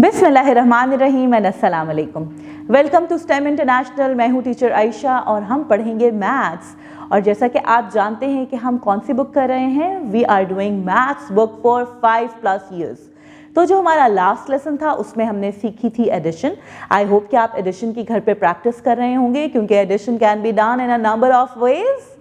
बिस्मिल्लाहिर्रहमानिर्रहीम एंड अस्सलाम वालेकुम। Welcome to STEM international. मैं हूँ टीचर आयशा और हम पढ़ेंगे मैथ्स। और जैसा कि आप जानते हैं कि हम कौन सी बुक कर रहे हैं, we are doing maths book for 5+ years. तो जो हमारा लास्ट लेसन था उसमें हमने सीखी थी एडिशन। आई होप कि आप एडिशन की घर पे प्रैक्टिस कर रहे होंगे क्योंकि addition can be done in a number of ways.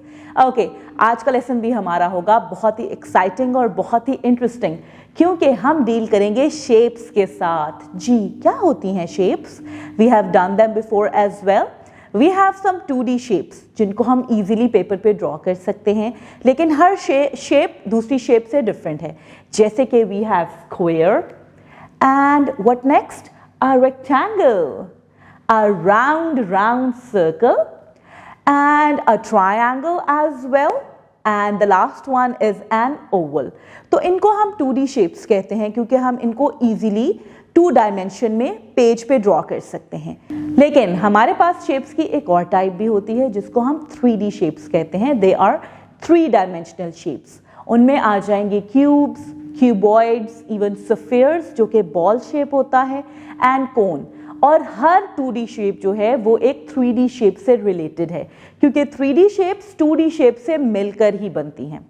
Okay, आज का लेसन भी हमारा होगा बहुत ही एक्साइटिंग और बहुत ही इंटरेस्टिंग क्योंकि हम डील करेंगे शेप्स के साथ। जी, क्या होती हैं shapes? We have done them before as well. We have some 2D shapes जिनको हम इजीली पेपर पे ड्रॉ कर सकते हैं, लेकिन हर शेप दूसरी शेप से डिफरेंट है। जैसे कि we have square and what next, a rectangle, a round circle and a triangle as well, and the last one is an oval. तो इनको हम 2D shapes कहते हैं क्योंकि हम इनको easily 2 डायमेंशन में पेज पे ड्रॉ कर सकते हैं। लेकिन हमारे पास शेप्स की एक और टाइप भी होती है जिसको हम 3D शेप्स कहते हैं। They are 3 dimensional shapes. उनमें आ जाएंगे क्यूब्स, क्यूबॉइड्स, इवन स्फीयर्स जो कि बॉल शेप होता है, एंड कोन। और हर 2D शेप जो है वो एक 3D शेप से रिलेटेड है क्योंकि 3D शेप्स 2D शेप से मिलकर ही बनती हैं।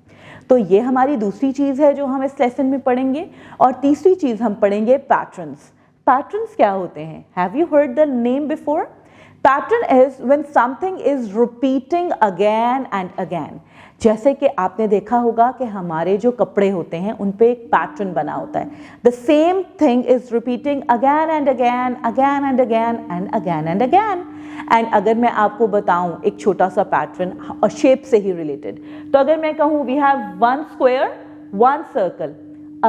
तो ये हमारी दूसरी चीज़ है जो हम इस लेसन में पढ़ेंगे। और तीसरी चीज़ हम पढ़ेंगे पैटर्न्स। पैटर्न्स क्या होते हैं? Have you heard the name before? Pattern is when something is repeating again and again. जैसे कि आपने देखा होगा कि हमारे जो कपड़े होते हैं उन पे एक पैटर्न बना होता है। The same thing is repeating again and again, again and again and again and again. And अगर मैं आपको बताऊं एक छोटा सा पैटर्न और शेप से ही रिलेटेड, तो अगर मैं कहूं we have 1 square 1 circle,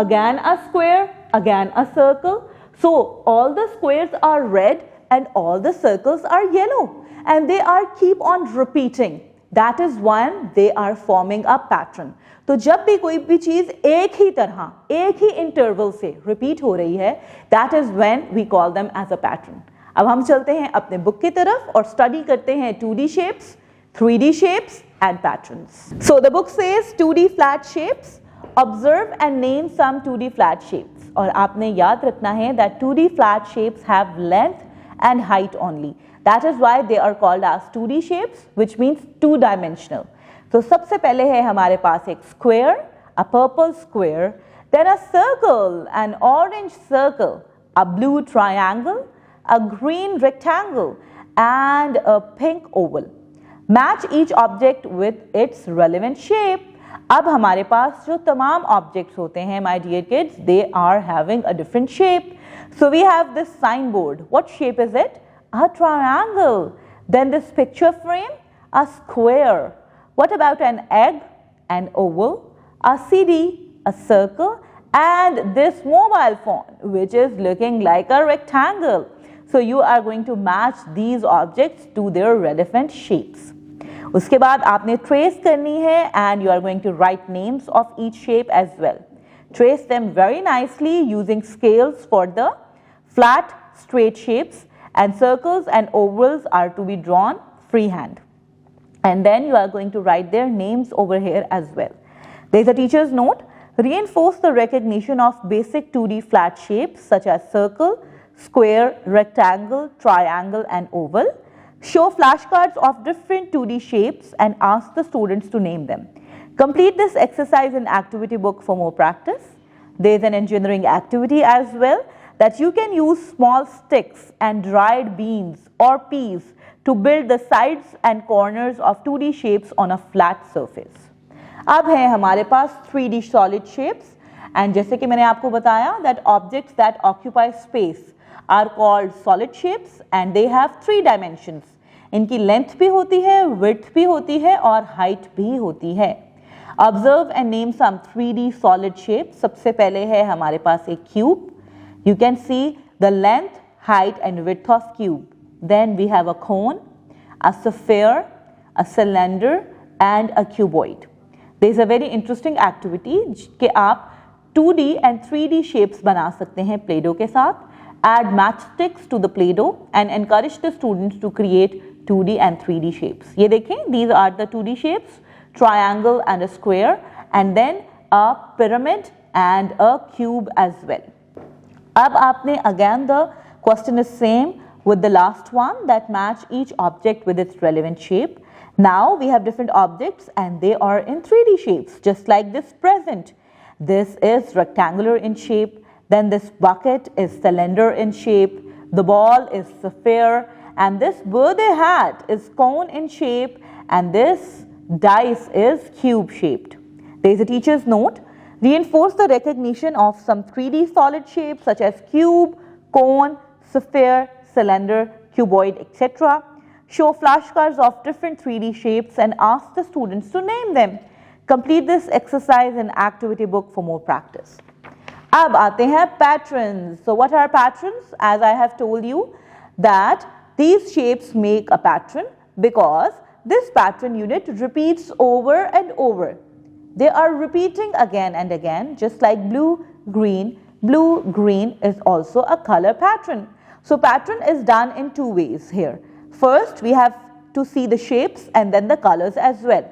again a square again a circle, so all the squares are red and all the circles are yellow and they are keep on repeating. That is when they are forming a pattern. तो जब भी कोई भी चीज एक ही तरह एक ही interval से रिपीट हो रही है, that is when we call them as a pattern. अब हम चलते हैं अपने बुक की तरफ और स्टडी करते हैं 2D shapes, 3D shapes and patterns. So the book says 2D flat shapes. Observe and name some 2D flat shapes. और आपने याद रखना है that 2D flat shapes have length and height only. That is why they are called as 2D shapes, which means 2-dimensional. तो सबसे पहले है हमारे पास एक square, a purple square, then a circle, an orange circle, a blue triangle, a green rectangle, and a pink oval. Match each object with its relevant shape. अब हमारे पास जो तमाम ऑब्जेक्ट्स होते हैं, my dear kids, they are having a different shape. So we have this signboard. What shape is it? A triangle. Then this picture frame, a square. What about an egg? An oval. A CD, a circle. And this mobile phone, which is looking like a rectangle. So you are going to match these objects to their relevant shapes. उसके बाद आपने trace करनी है and you are going to write names of each shape as well. Trace them very nicely using scales for the flat, straight shapes, and circles and ovals are to be drawn freehand. And then you are going to write their names over here as well. There is a teacher's note. Reinforce the recognition of basic 2D flat shapes such as circle, square, rectangle, triangle, and oval. Show flashcards of different 2D shapes and ask the students to name them. Complete this exercise in activity book for more practice. There is an engineering activity as well that you can use small sticks and dried beans or peas to build the sides and corners of 2D shapes on a flat surface. अब है हमारे पास 3D solid shapes and जैसे कि मैंने आपको बताया that objects that occupy space are called solid shapes and they have 3 dimensions. इनकी length भी होती है, विड्थ भी होती है और हाइट भी होती है। Observe and name some 3D solid shapes. सबसे पहले है हमारे पास एक cube. You can see the length, height and width of cube. Then we have a cone, a sphere, a cylinder and a cuboid. There is a very interesting activity कि आप 2D and 3D shapes बना सकते हैं Play-Doh के साथ. Add matchsticks to the Play-Doh and encourage the students to create 2D and 3D shapes. ये देखें, these are the 2D shapes, triangle and a square, and then a pyramid and a cube as well. अब आपने again the question is same with the last one, that match each object with its relevant shape. Now we have different objects and they are in 3D shapes, just like this present. This is rectangular in shape, then this bucket is cylinder in shape, the ball is sphere, and this birthday hat is cone in shape, and this dice is cube shaped. There is a teacher's note. Reinforce the recognition of some 3D solid shapes such as cube, cone, sphere, cylinder, cuboid, etc. Show flashcards of different 3D shapes and ask the students to name them. Complete this exercise in activity book for more practice. अब आते हैं patterns. So what are patterns? As I have told you that these shapes make a pattern because this pattern unit repeats over and over. They are repeating again and again, just like blue, green. Blue, green is also a color pattern. So pattern is done in two ways here. First, we have to see the shapes and then the colors as well.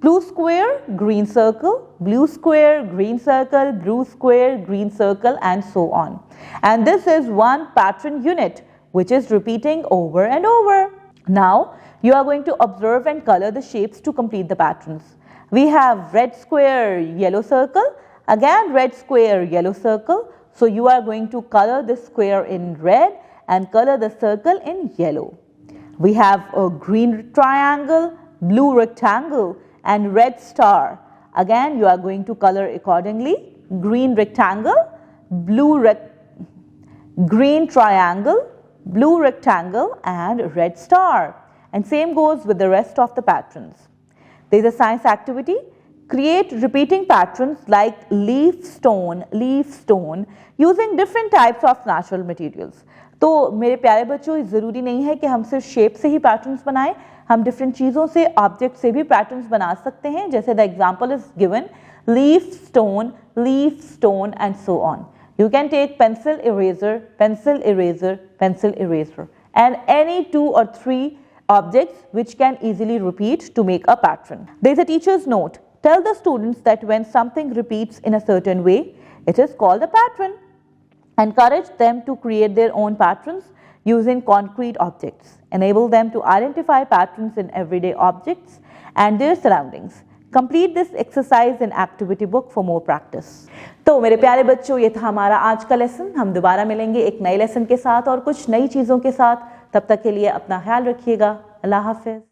Blue square, green circle, blue square, green circle, blue square, green circle, and so on. And this is one pattern unit which is repeating over and over. Now, you are going to observe and color the shapes to complete the patterns. We have red square, yellow circle, again red square, yellow circle. So you are going to color the square in red and color the circle in yellow. We have a green triangle, blue rectangle, and red star. Again, you are going to color accordingly. Green rectangle, green triangle, blue rectangle, and red star. And same goes with the rest of the patterns. There is a science activity. Create repeating patterns like leaf stone, using different types of natural materials. तो मेरे प्यारे बच्चों, ज़रूरी नहीं है कि हम सिर्फ शेप से ही पैटर्न्स बनाएं, हम डिफरेंट चीज़ों से, ऑब्जेक्ट से भी पैटर्न्स बना सकते हैं. जैसे the example is given leaf stone and so on. You can take pencil eraser, and any 2 or 3 objects which can easily repeat to make a pattern. There is a teacher's note. Tell the students that when something repeats in a certain way, it is called a pattern. Encourage them to create their own patterns using concrete objects. Enable them to identify patterns in everyday objects and their surroundings. Complete this exercise in activity book for more practice. तो मेरे प्यारे बच्चों, ये था हमारा आज का lesson. हम दोबारा मिलेंगे एक नए लेसन के साथ और कुछ नई चीज़ों के साथ. तब तक के लिए अपना ख्याल रखिएगा. अल्लाह हाफिज़.